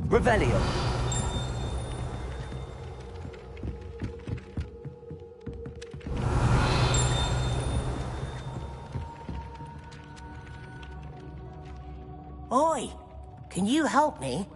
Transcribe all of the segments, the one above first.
Revelio. Oi! Can you help me?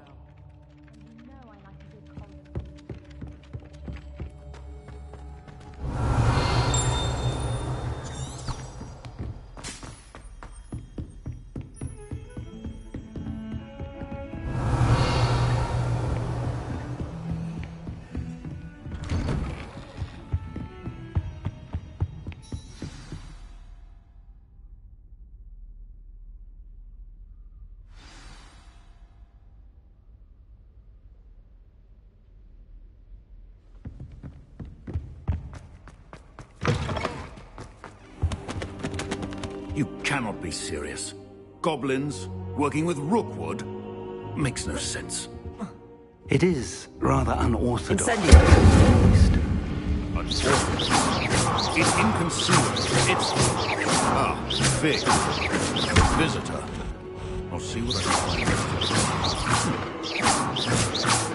You cannot be serious. Goblins working with Rookwood? Makes no sense. It is rather unorthodox. Incendio. Unorthodox. It's inconceivable. It's... Big. Visitor. I'll see what I can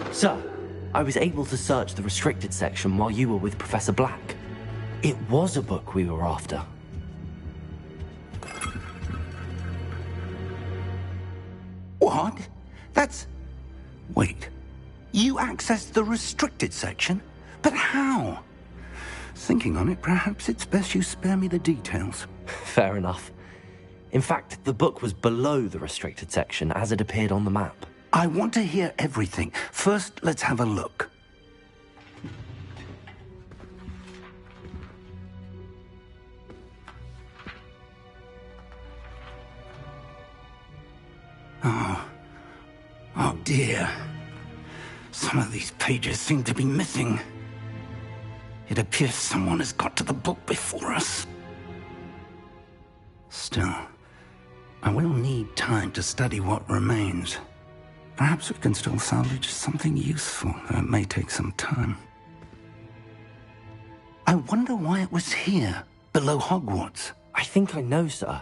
find. Sir, I was able to search the restricted section while you were with Professor Black. It was a book we were after. What? That's... Wait. You accessed the restricted section? But how? Thinking on it, perhaps it's best you spare me the details. Fair enough. In fact, the book was below the restricted section as it appeared on the map. I want to hear everything. First, let's have a look. Oh dear. Some of these pages seem to be missing. It appears someone has got to the book before us. Still, I will need time to study what remains. Perhaps we can still salvage something useful, though it may take some time. I wonder why it was here, below Hogwarts. I think I know, sir.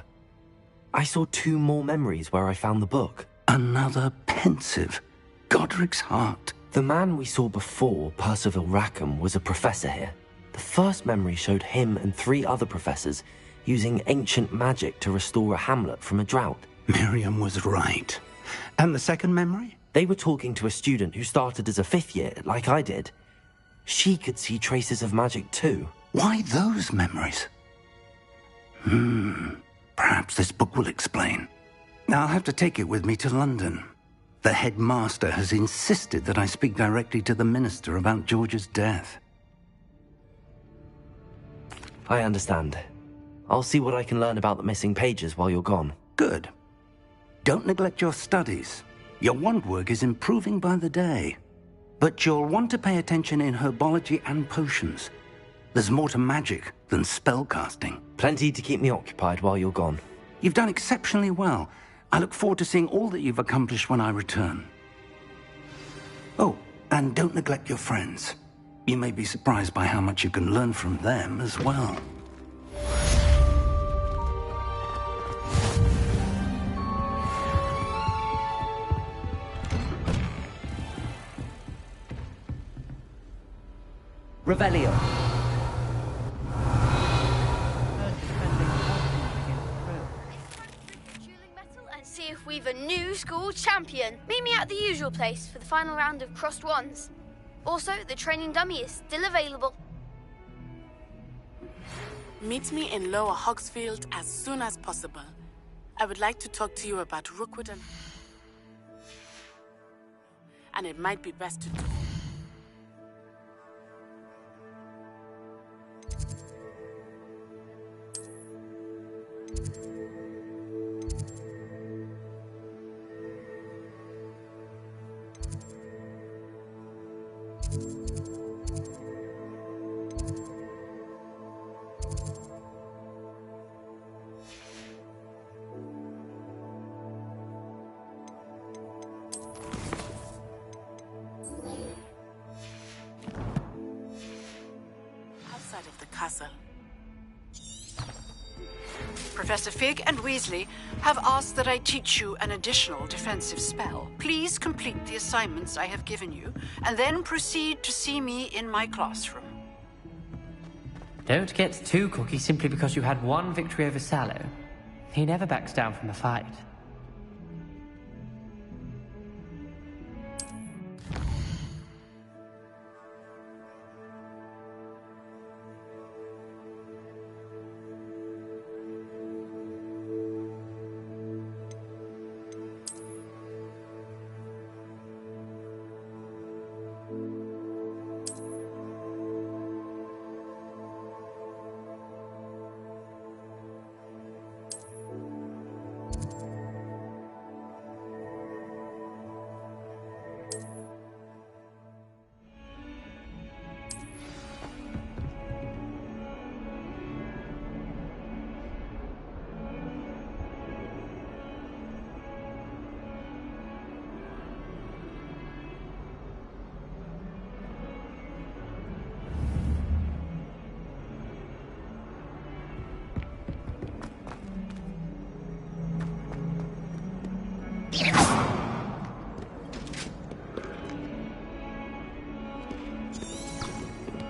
I saw 2 more memories where I found the book. Another pensive. Godric's heart. The man we saw before, Percival Rackham, was a professor here. The first memory showed him and 3 other professors using ancient magic to restore a hamlet from a drought. Miriam was right. And the second memory? They were talking to a student who started as a 5th year, like I did. She could see traces of magic too. Why those memories? Perhaps this book will explain. I'll have to take it with me to London. The headmaster has insisted that I speak directly to the minister about George's death. I understand. I'll see what I can learn about the missing pages while you're gone. Good. Don't neglect your studies. Your wand work is improving by the day. But you'll want to pay attention in herbology and potions. There's more to magic than spellcasting. Plenty to keep me occupied while you're gone. You've done exceptionally well. I look forward to seeing all that you've accomplished when I return. Oh, and don't neglect your friends. You may be surprised by how much you can learn from them as well. Revelio. See if we've a new school champion. Meet me at the usual place for the final round of crossed wands. Also, the training dummy is still available. Meet me in Lower Hogsfield as soon as possible. I would like to talk to you about Rookwood and it might be best to do. side of the castle. Professor Fig and Weasley have asked that I teach you an additional defensive spell. Please complete the assignments I have given you, and then proceed to see me in my classroom. Don't get too cocky simply because you had one victory over Sallow. He never backs down from a fight.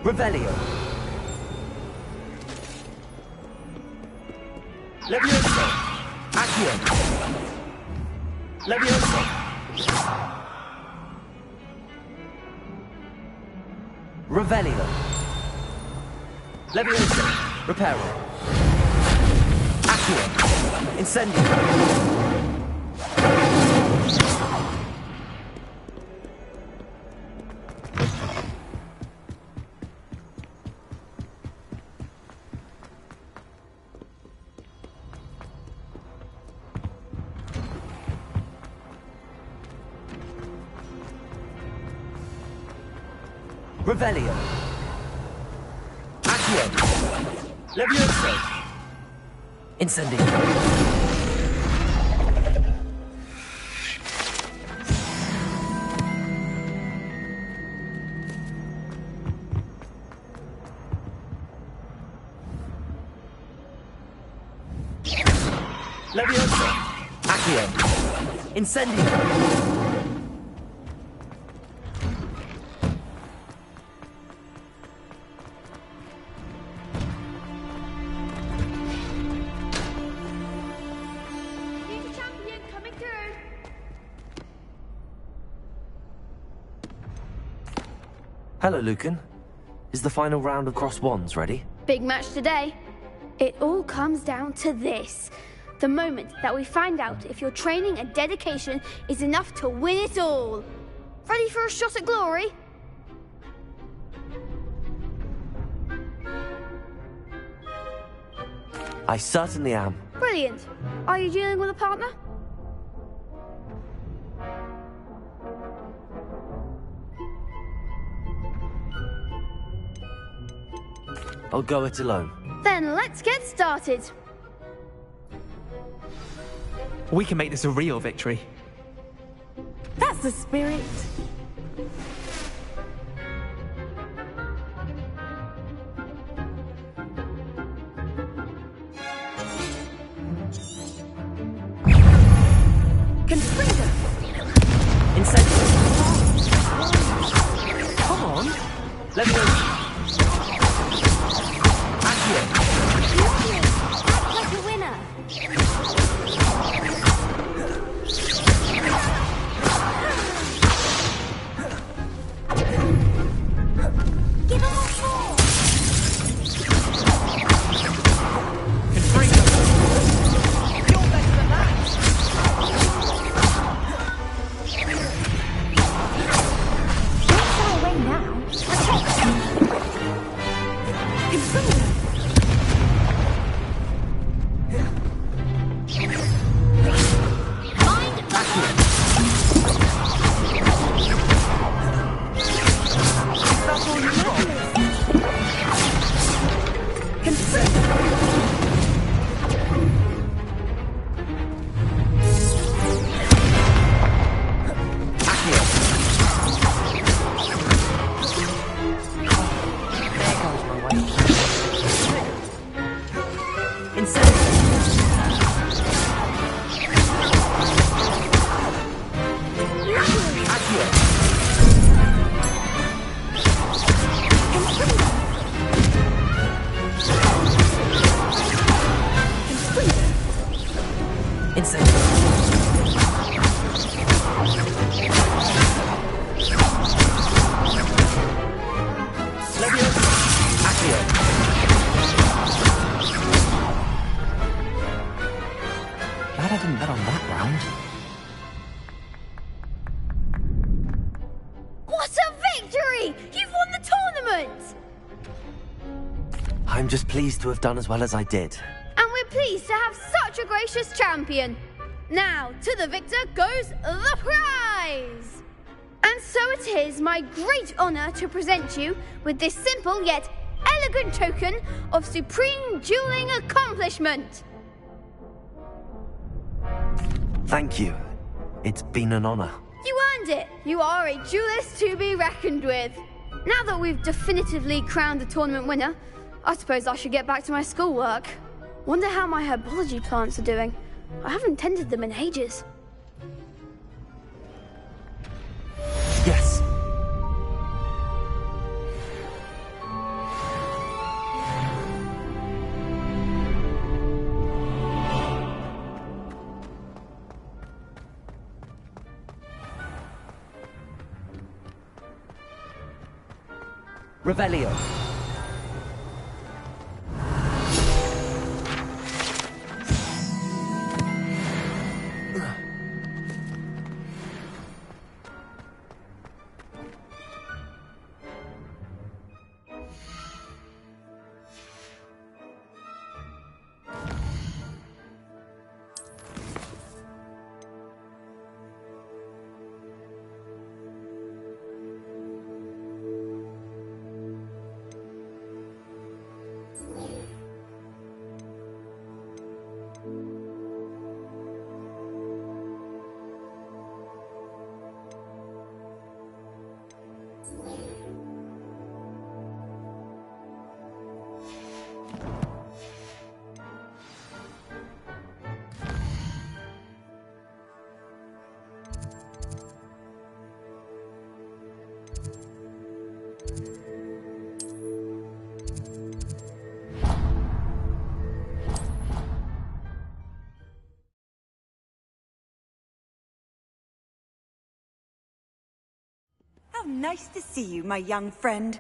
Revelio. Levioso. Accio. Levioso. Revelio. Levioso. Reparo. Accio. Incendio. Revelio. Accio. Levioso. Incendio. Levioso. Accio. Incendio. Hello, Lucan. Is the final round of Cross Wands ready? Big match today. It all comes down to this. The moment that we find out if your training and dedication is enough to win it all. Ready for a shot at glory? I certainly am. Brilliant. Are you dealing with a partner? I'll go it alone. Then let's get started. We can make this a real victory. That's the spirit. Confringo. Incendio. Come on! Levioso. Act like a winner. Give him a shot. Confringo! You're better than that! Don't go away now. Protect. Glad I didn't bet on that round. What a victory! You've won the tournament! I'm just pleased to have done as well as I did. And we're pleased to have such a gracious champion. Now, to the victor goes the prize! And so it is my great honor to present you with this simple yet elegant token of supreme dueling accomplishment. Thank you. It's been an honor. You earned it. You are a duelist to be reckoned with. Now that we've definitively crowned the tournament winner, I suppose I should get back to my schoolwork. Wonder how my herbology plants are doing. I haven't tended them in ages. Yes. Revelio. How nice to see you, my young friend.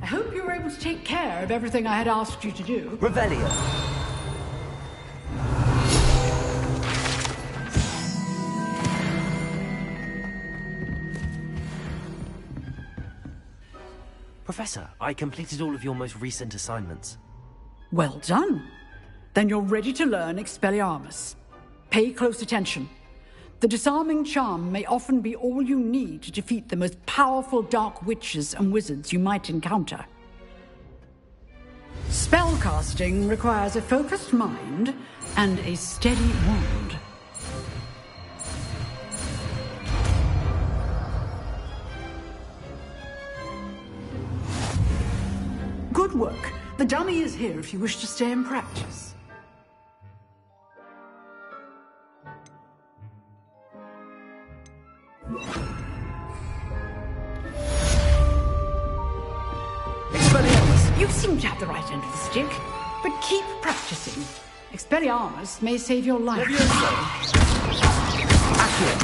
I hope you were able to take care of everything I had asked you to do. Revelio. Professor, I completed all of your most recent assignments. Well done. Then you're ready to learn Expelliarmus. Pay close attention. The disarming charm may often be all you need to defeat the most powerful dark witches and wizards you might encounter. Spellcasting requires a focused mind and a steady wand. Good work. The dummy is here if you wish to stay and practice. Expelliarmus, you seem to have the right end of the stick, but keep practicing. Expelliarmus may save your life. Accurate.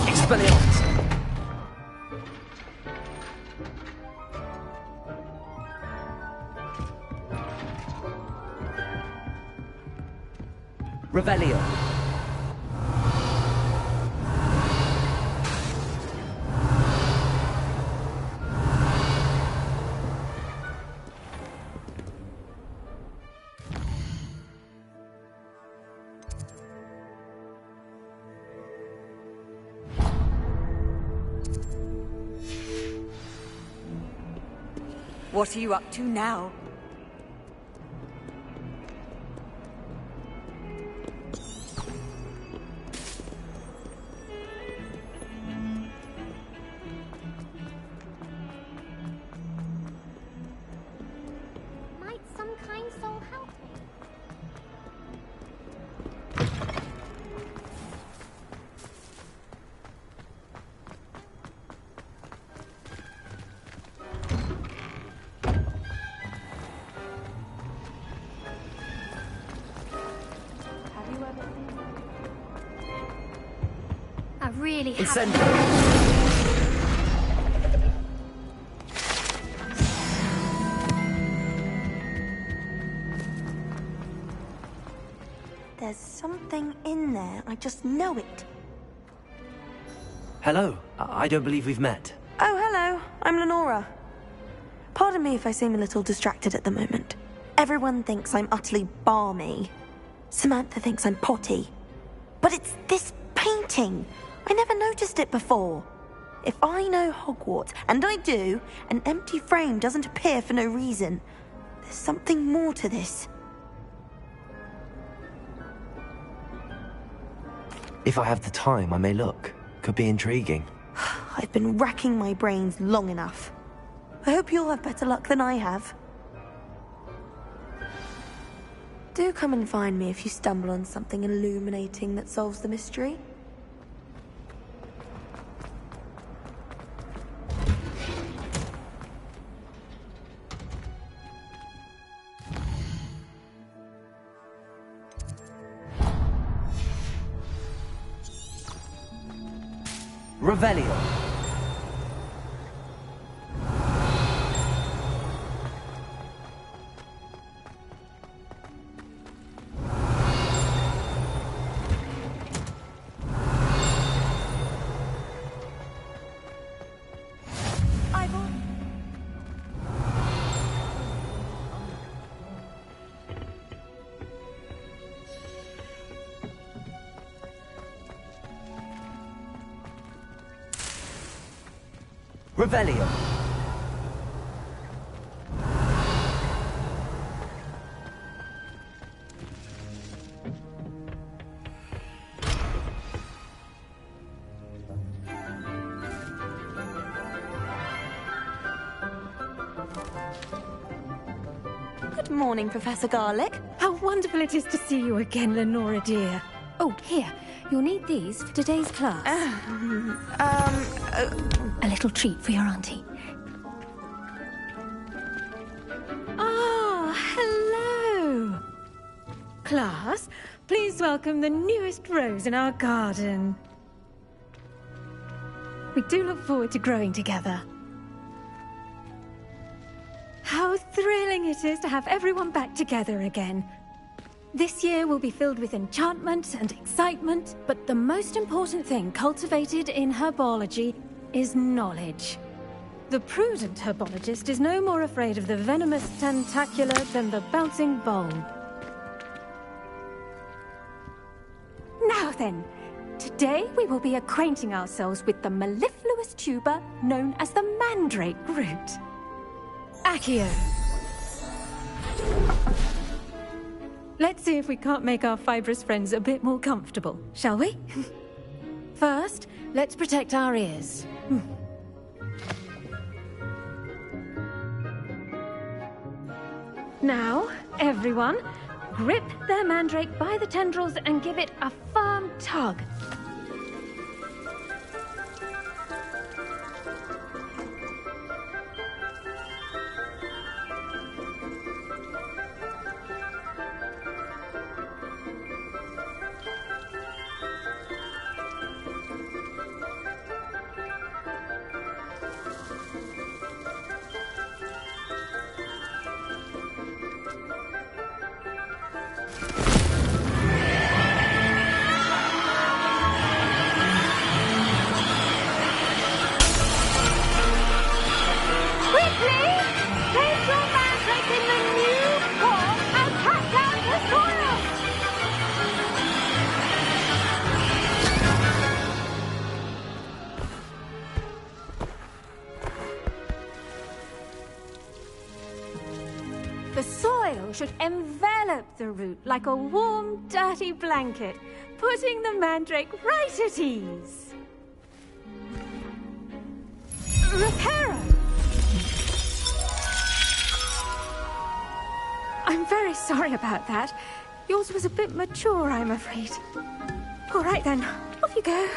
Expelliarmus. Revelio. What are you up to now? Might some kind soul help me? I really have. There's something in there. I just know it. Hello. I don't believe we've met. Oh, hello. I'm Lenora. Pardon me if I seem a little distracted at the moment. Everyone thinks I'm utterly balmy. Samantha thinks I'm potty. But it's this painting. I never noticed it before. If I know Hogwarts, and I do, an empty frame doesn't appear for no reason. There's something more to this. If I have the time, I may look. Could be intriguing. I've been racking my brains long enough. I hope you'll have better luck than I have. Do come and find me if you stumble on something illuminating that solves the mystery. Revelio. Revelio. Good morning, Professor Garlick. How wonderful it is to see you again, Lenora dear. Oh, here. You'll need these for today's class. A little treat for your auntie. Ah, hello. Class, please welcome the newest rose in our garden. We do look forward to growing together. How thrilling it is to have everyone back together again. This year will be filled with enchantment and excitement, but the most important thing cultivated in herbology is knowledge. The prudent herbologist is no more afraid of the venomous tentacula than the bouncing bulb. Now then, today we will be acquainting ourselves with the mellifluous tuber known as the mandrake root. Accio. Let's see if we can't make our fibrous friends a bit more comfortable, shall we? First, let's protect our ears. Now, everyone, grip their mandrake by the tendrils and give it a firm tug. The soil should envelop the root like a warm, dirty blanket, putting the mandrake right at ease. Reparo! I'm very sorry about that. Yours was a bit mature, I'm afraid. All right then, off you go.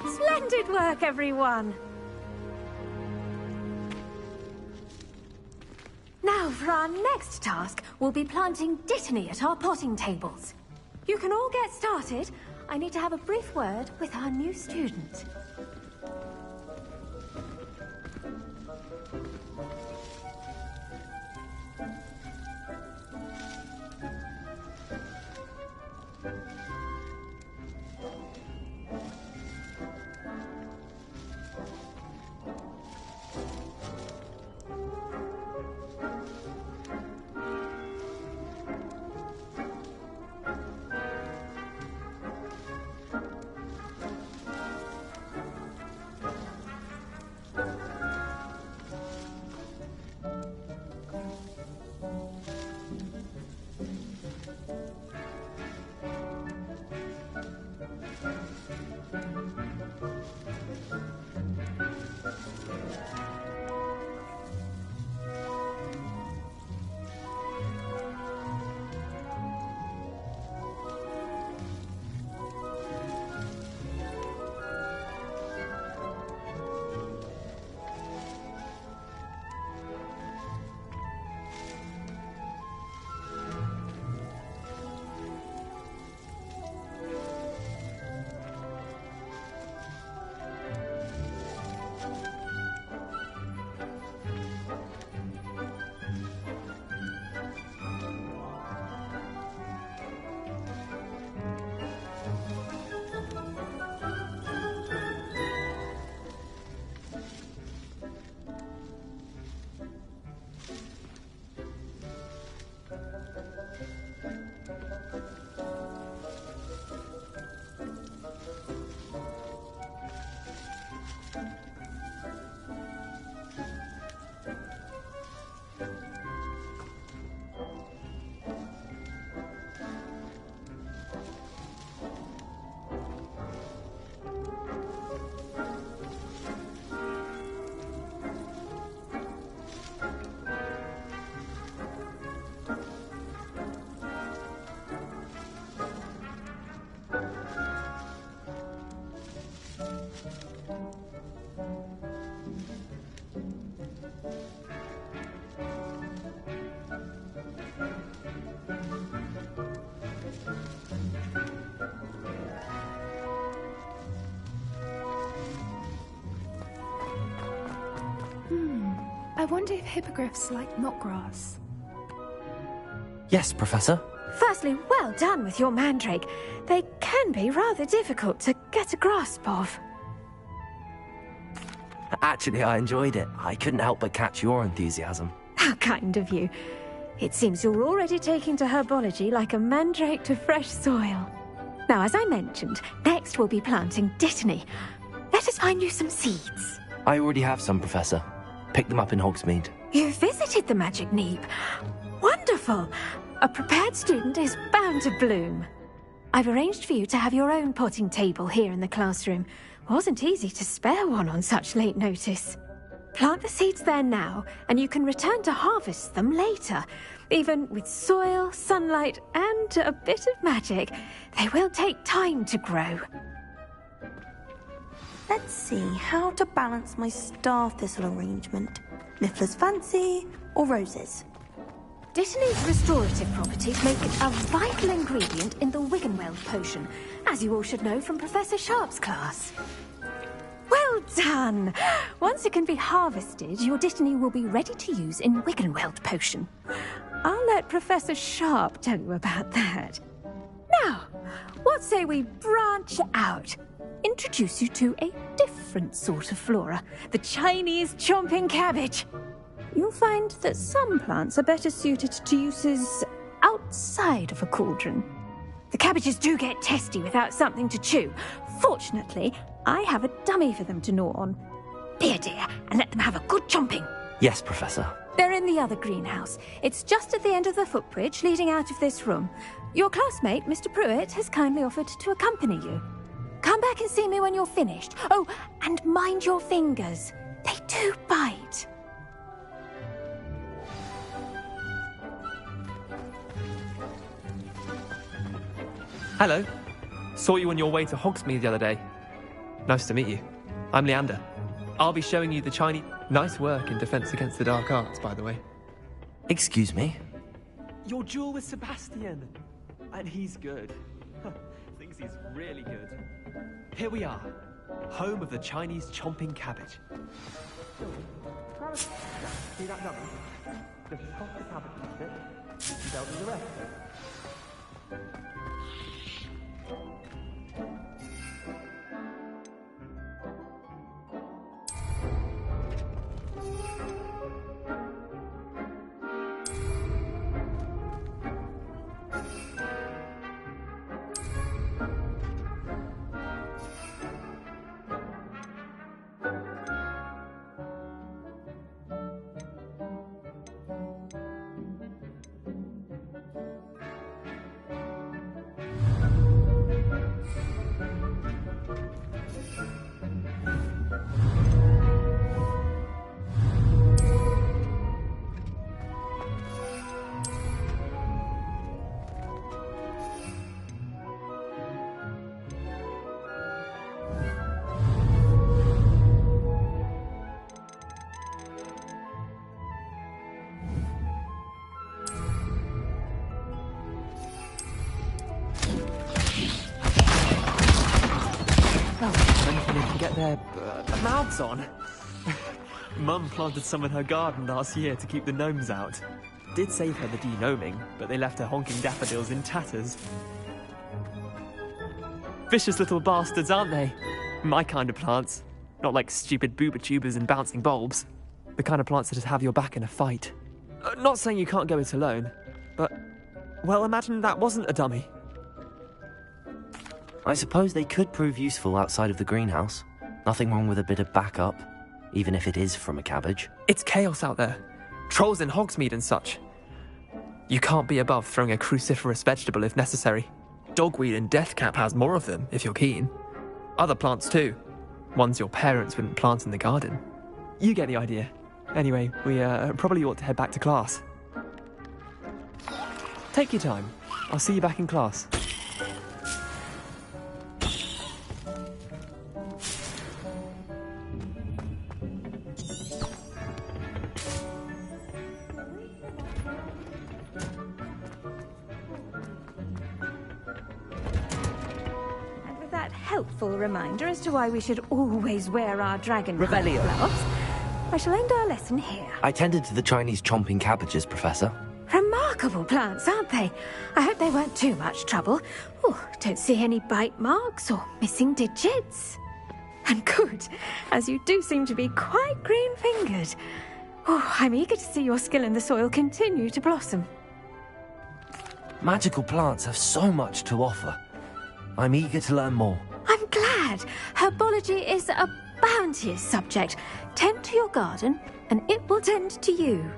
Splendid work, everyone. Now, for our next task, we'll be planting Dittany at our potting tables. You can all get started. I need to have a brief word with our new student. I wonder if hippogriffs like knotgrass. Yes, Professor. Firstly, well done with your mandrake. They can be rather difficult to get a grasp of. Actually, I enjoyed it. I couldn't help but catch your enthusiasm. How kind of you. It seems you're already taking to herbology like a mandrake to fresh soil. Now, as I mentioned, next we'll be planting Dittany. Let us find you some seeds. I already have some, Professor. Picked them up in Hogsmeade. You visited the Magic Neep. Wonderful! A prepared student is bound to bloom. I've arranged for you to have your own potting table here in the classroom. Wasn't easy to spare one on such late notice. Plant the seeds there now, and you can return to harvest them later. Even with soil, sunlight, and a bit of magic, they will take time to grow. Let's see how to balance my star thistle arrangement. Niffler's fancy or roses? Dittany's restorative properties make it a vital ingredient in the Wiggenweld potion, as you all should know from Professor Sharp's class. Well done! Once it can be harvested, your Dittany will be ready to use in Wiggenweld potion. I'll let Professor Sharp tell you about that. Now, what say we branch out? Introduce you to a different sort of flora, the Chinese chomping cabbage. You'll find that some plants are better suited to uses outside of a cauldron. The cabbages do get testy without something to chew. Fortunately, I have a dummy for them to gnaw on. Be a dear and let them have a good chomping. Yes, Professor. They're in the other greenhouse. It's just at the end of the footbridge leading out of this room. Your classmate, Mr. Pruitt, has kindly offered to accompany you. Come back and see me when you're finished. Oh, and mind your fingers. They do bite. Hello. Saw you on your way to Hogsmeade the other day. Nice to meet you. I'm Leander. I'll be showing you the Chinese... Nice work in Defense Against the Dark Arts, by the way. Excuse me? Your duel with Sebastian. And he's good. Thinks he's really good. Here we are. Home of the Chinese chomping cabbage. See that number? Just toss the cabbage bit. They'll do the rest. Get their mouths on. Mum planted some in her garden last year to keep the gnomes out. Did save her the de-gnoming, but they left her honking daffodils in tatters. Vicious little bastards, aren't they? My kind of plants. Not like stupid booba tubers and bouncing bulbs. The kind of plants that just have your back in a fight. Not saying you can't go it alone, but... Well, imagine that wasn't a dummy. I suppose they could prove useful outside of the greenhouse. Nothing wrong with a bit of backup, even if it is from a cabbage. It's chaos out there. Trolls in Hogsmeade and such. You can't be above throwing a cruciferous vegetable if necessary. Dogweed and deathcap has more of them, if you're keen. Other plants too. Ones your parents wouldn't plant in the garden. You get the idea. Anyway, we probably ought to head back to class. Take your time. I'll see you back in class. Helpful reminder as to why we should always wear our dragon Revelio gloves. I shall end our lesson here. I tended to the Chinese chomping cabbages, Professor. Remarkable plants, aren't they? I hope they weren't too much trouble. Oh, don't see any bite marks or missing digits. And good, as you do seem to be quite green-fingered. Oh, I'm eager to see your skill in the soil continue to blossom. Magical plants have so much to offer. I'm eager to learn more. I'm glad. Herbology is a bounteous subject. Tend to your garden, and it will tend to you.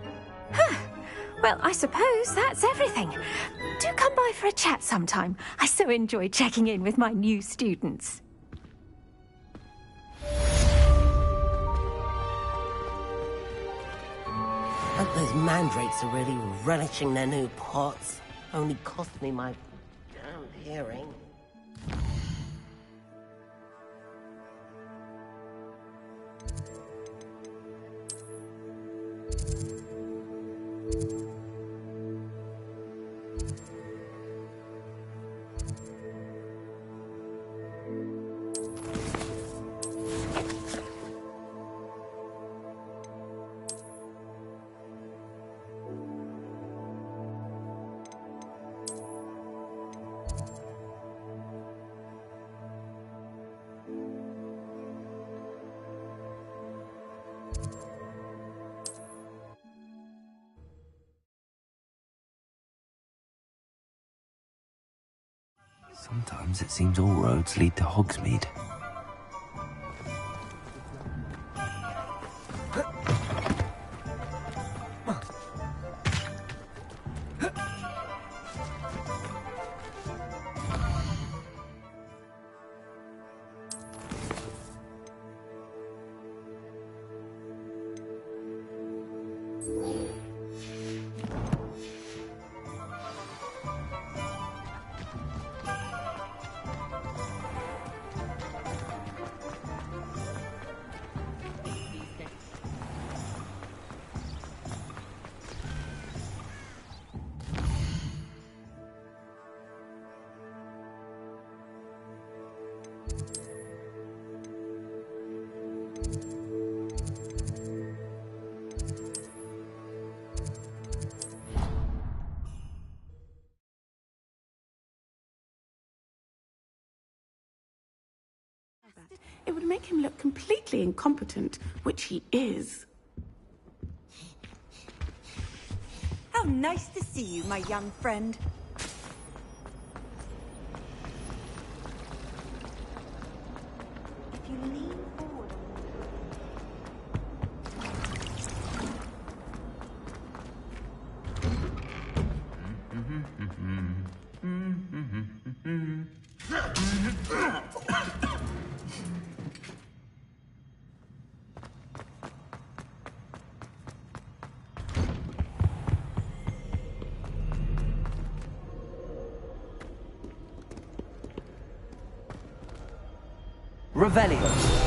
Well, I suppose that's everything. Do come by for a chat sometime. I so enjoy checking in with my new students. Hope those mandrakes are really relishing their new pots. Only cost me my damn hearing. Sometimes it seems all roads lead to Hogsmeade. It would make him look completely incompetent, which he is. How nice to see you, my young friend. If you lean forward Revelio.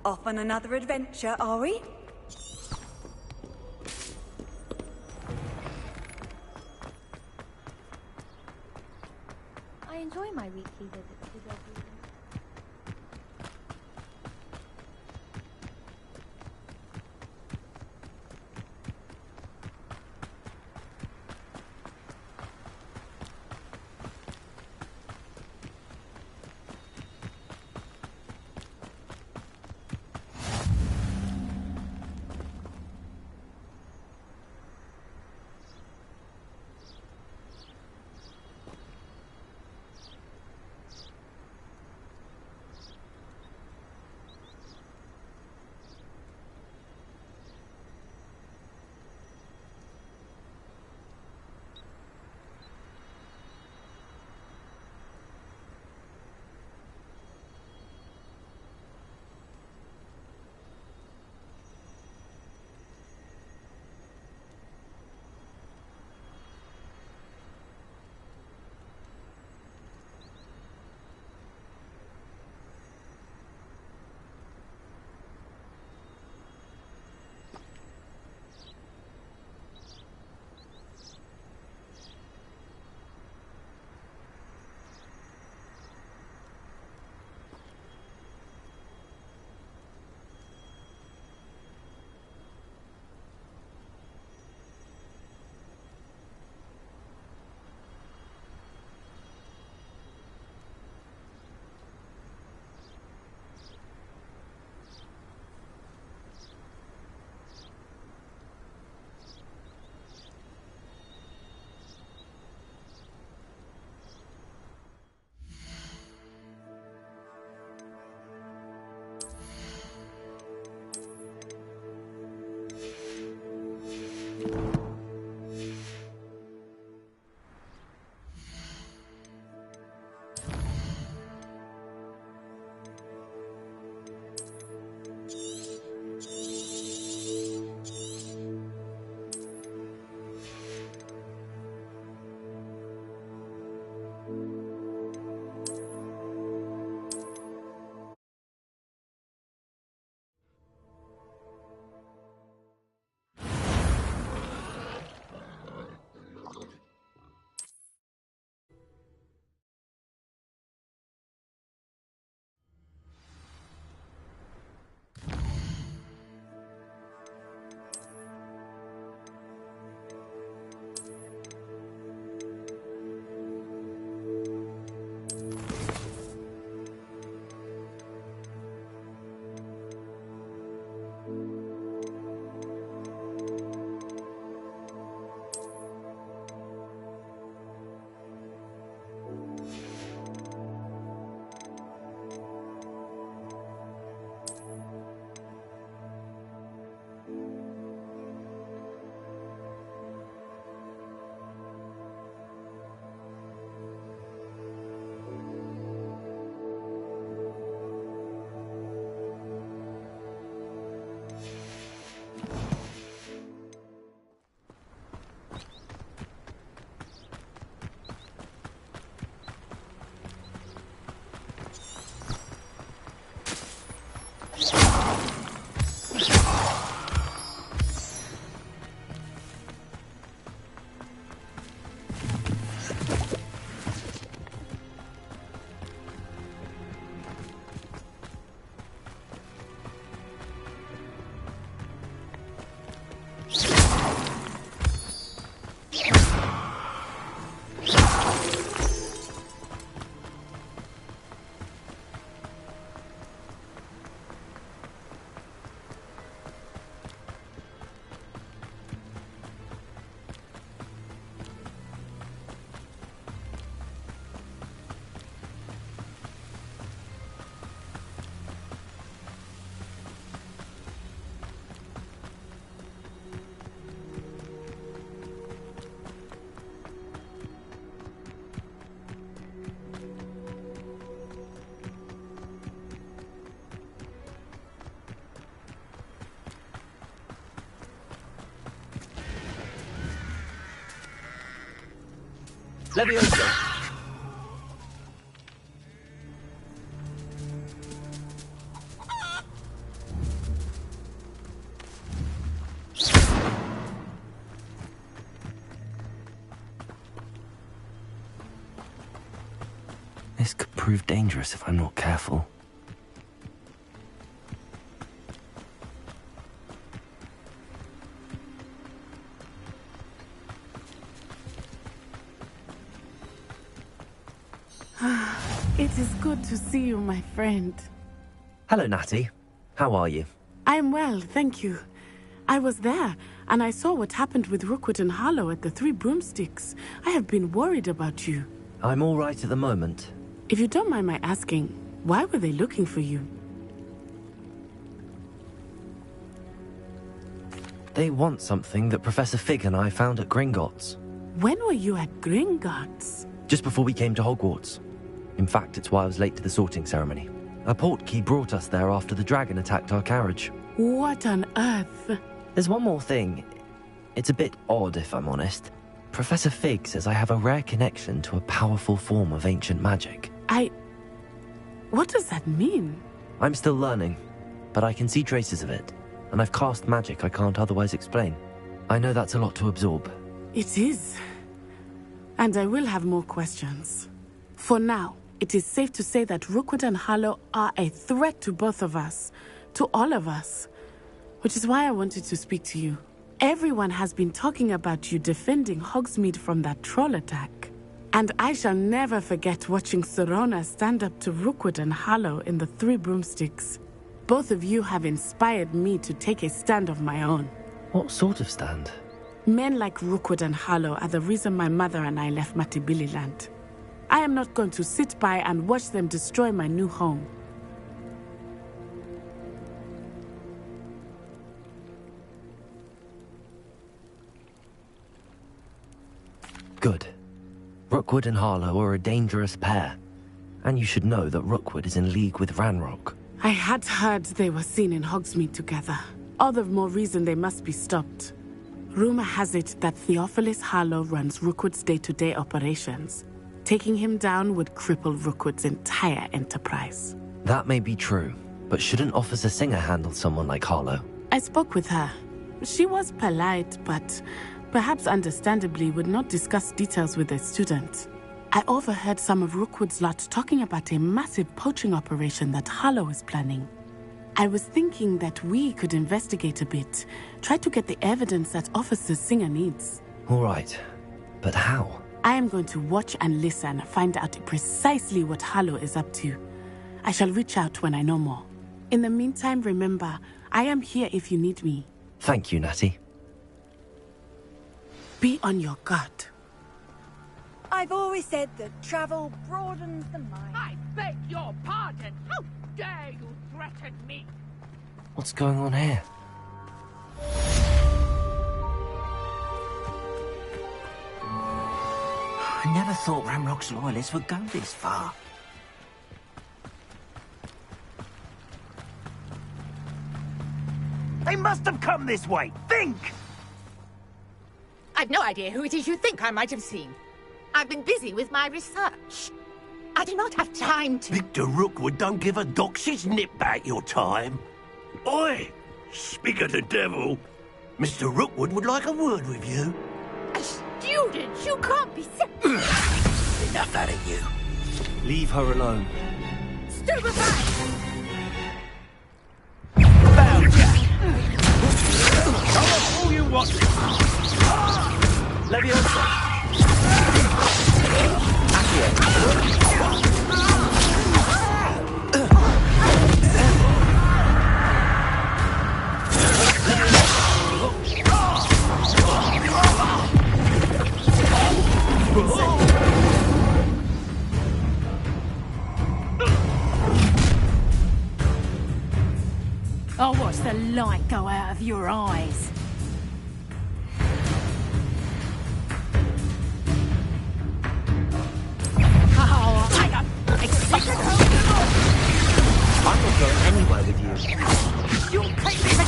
off on another adventure, are we? I enjoy my weekly visits to Dogwood. Leviosa! This could prove dangerous if I'm not careful. It is good to see you, my friend. Hello, Natty. How are you? I am well, thank you. I was there, and I saw what happened with Rookwood and Harlow at the Three Broomsticks. I have been worried about you. I'm all right at the moment. If you don't mind my asking, why were they looking for you? They want something that Professor Fig and I found at Gringotts. When were you at Gringotts? Just before we came to Hogwarts. In fact, it's why I was late to the sorting ceremony. A portkey brought us there after the dragon attacked our carriage. What on earth? There's one more thing. It's a bit odd, if I'm honest. Professor Fig says I have a rare connection to a powerful form of ancient magic. What does that mean? I'm still learning, but I can see traces of it, and I've cast magic I can't otherwise explain. I know that's a lot to absorb. It is. And I will have more questions. For now, it is safe to say that Rookwood and Harlow are a threat to both of us, to all of us, which is why I wanted to speak to you. Everyone has been talking about you defending Hogsmeade from that troll attack. And I shall never forget watching Serona stand up to Rookwood and Harlow in the Three Broomsticks. Both of you have inspired me to take a stand of my own. What sort of stand? Men like Rookwood and Harlow are the reason my mother and I left Matabeleland. I am not going to sit by and watch them destroy my new home. Good. Rookwood and Harlow are a dangerous pair. And you should know that Rookwood is in league with Ranrock. I had heard they were seen in Hogsmeade together. All the more reason they must be stopped. Rumor has it that Theophilus Harlow runs Rookwood's day-to-day operations. Taking him down would cripple Rookwood's entire enterprise. That may be true, but shouldn't Officer Singer handle someone like Harlow? I spoke with her. She was polite, but perhaps understandably would not discuss details with a student. I overheard some of Rookwood's lot talking about a massive poaching operation that Harlow is planning. I was thinking that we could investigate a bit, try to get the evidence that Officer Singer needs. All right, but how? I am going to watch and listen, find out precisely what Harlow is up to. I shall reach out when I know more. In the meantime, remember, I am here if you need me. Thank you, Natty. Be on your guard. I've always said that travel broadens the mind. I beg your pardon. How dare you threaten me? What's going on here? I never thought Ranrock's loyalists would go this far. They must have come this way. Think! I've no idea who it is you think I might have seen. I've been busy with my research. I do not have time to... Victor Rookwood don't give a doxy's nip back your time. Oi! Speak of the devil. Mr. Rookwood would like a word with you. A student? You can't be... Enough out of you. Leave her alone. Stupefy! Found ya! Come on, all you want. Leviosa! I'll watch the light go out of your eyes. I'm not going anywhere with you. You can't be the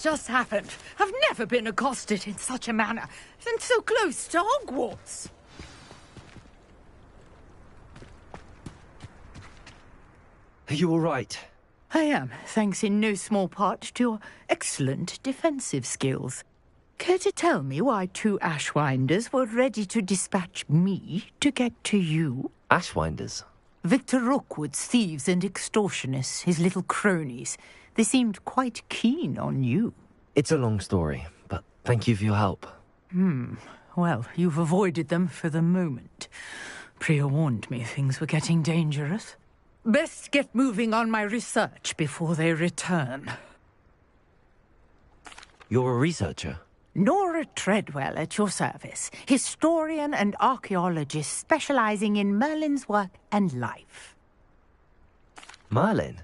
just happened? I've never been accosted in such a manner, and so close to Hogwarts. Are you all right? I am, thanks in no small part to your excellent defensive skills. Care to tell me why 2 Ashwinders were ready to dispatch me to get to you? Ashwinders? Victor Rookwood's thieves and extortionists, his little cronies. They seemed quite keen on you. It's a long story, but thank you for your help. Well, you've avoided them for the moment. Priya warned me things were getting dangerous. Best get moving on my research before they return. You're a researcher? Nora Treadwell at your service, historian and archaeologist specializing in Merlin's work and life. Merlin?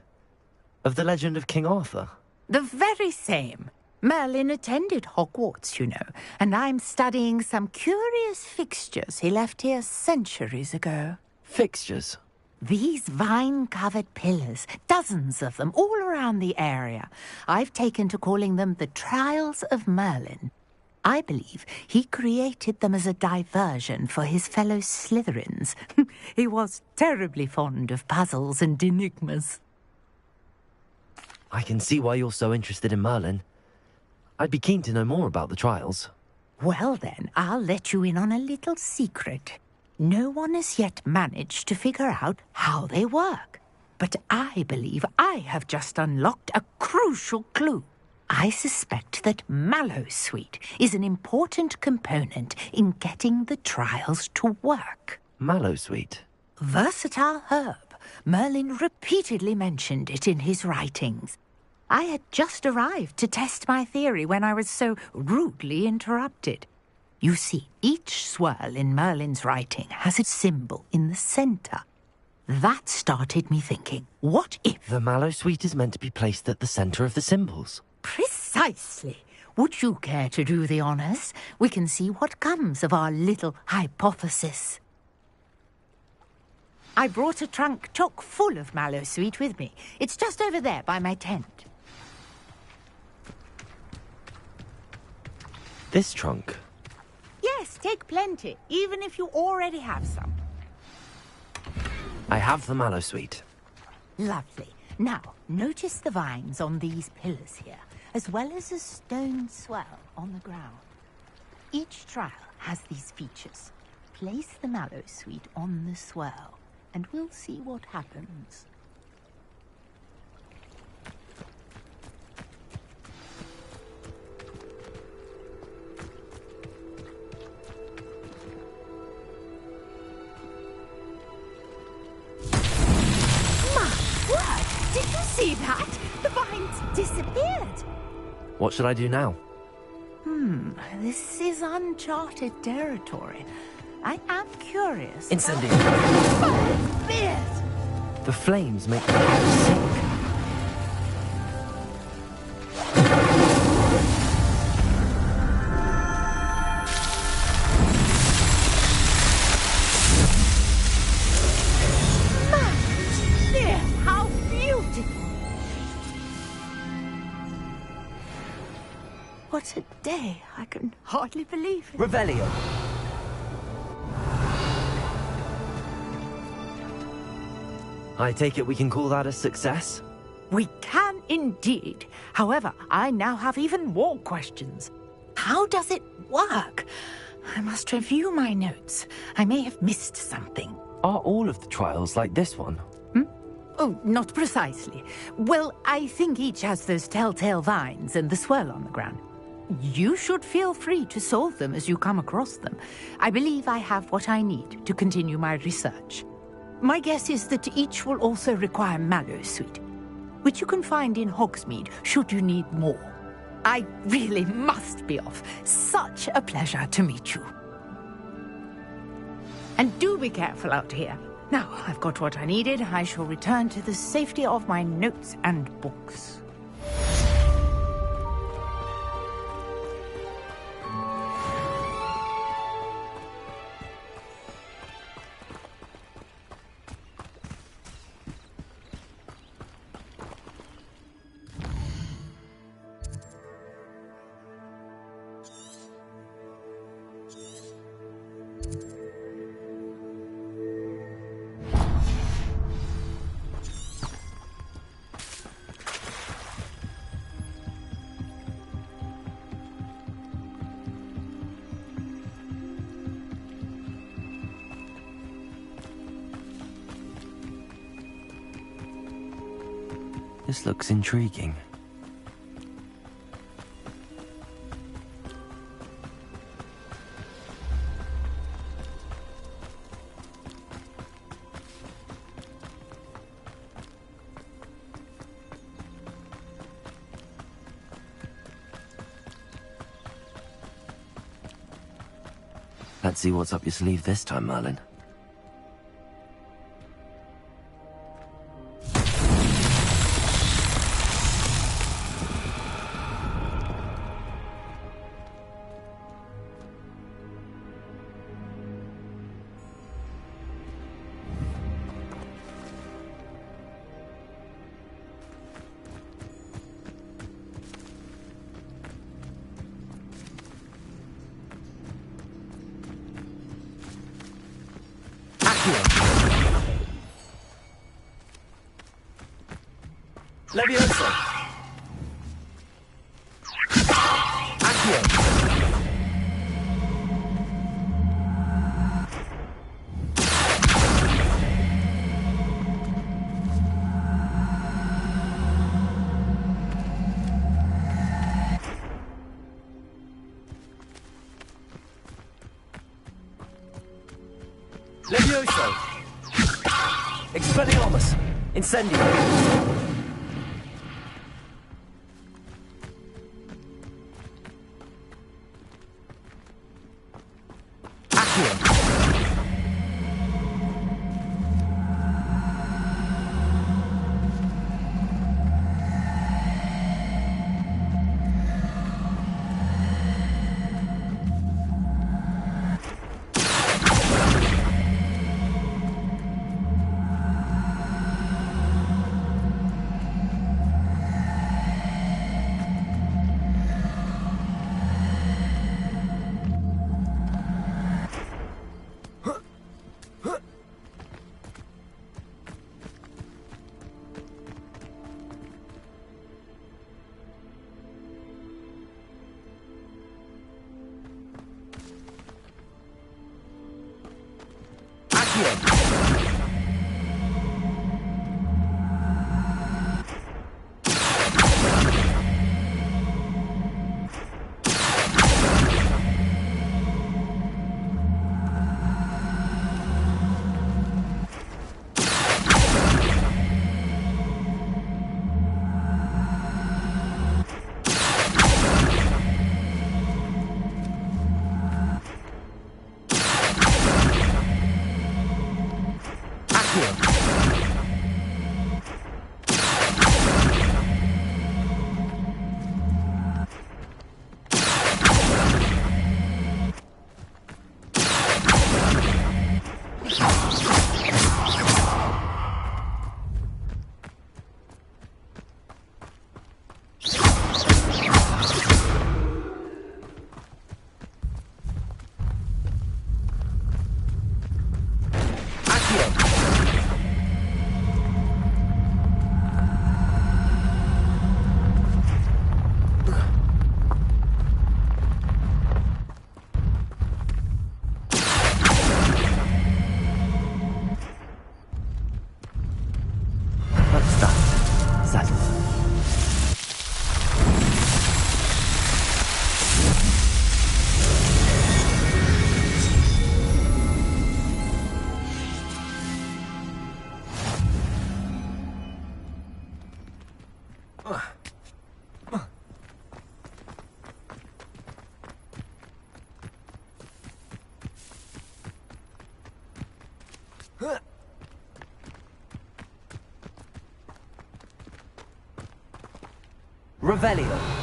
Of the legend of King Arthur? The very same. Merlin attended Hogwarts, you know, and I'm studying some curious fixtures he left here centuries ago. Fixtures? These vine-covered pillars, dozens of them, all around the area. I've taken to calling them the Trials of Merlin. I believe he created them as a diversion for his fellow Slytherins. He was terribly fond of puzzles and enigmas. I can see why you're so interested in Merlin. I'd be keen to know more about the trials. Well then, I'll let you in on a little secret. No one has yet managed to figure out how they work. But I believe I have just unlocked a crucial clue. I suspect that Mallowsweet is an important component in getting the trials to work. Mallowsweet? Versatile herb. Merlin repeatedly mentioned it in his writings. I had just arrived to test my theory when I was so rudely interrupted. You see, each swirl in Merlin's writing has a symbol in the centre. That started me thinking, what if... The Mallowsweet is meant to be placed at the centre of the symbols. Precisely. Would you care to do the honours? We can see what comes of our little hypothesis. I brought a trunk chock full of Mallowsweet with me. It's just over there by my tent. This trunk? Yes, take plenty, even if you already have some. I have the Mallowsweet. Lovely. Now, notice the vines on these pillars here, as well as a stone swell on the ground. Each trial has these features. Place the Mallowsweet on the swell, and we'll see what happens. Did you see that? The vines disappeared. What should I do now? This is uncharted territory. I am curious. Incendio! Oh, beard! The flames make me sick. What a day. I can hardly believe it. Revelio. I take it we can call that a success? We can indeed. However, I now have even more questions. How does it work? I must review my notes. I may have missed something. Are all of the trials like this one? Oh, not precisely. Well, I think each has those telltale vines and the swirl on the ground. You should feel free to solve them as you come across them. I believe I have what I need to continue my research. My guess is that each will also require Mallowsweet, which you can find in Hogsmeade should you need more. I really must be off. Such a pleasure to meet you. And do be careful out here. Now I've got what I needed, I shall return to the safety of my notes and books. This looks intriguing. Let's see what's up your sleeve this time, Merlin. Levioso! Accio! Levioso! Expelliarmus! Incendio! Revelio.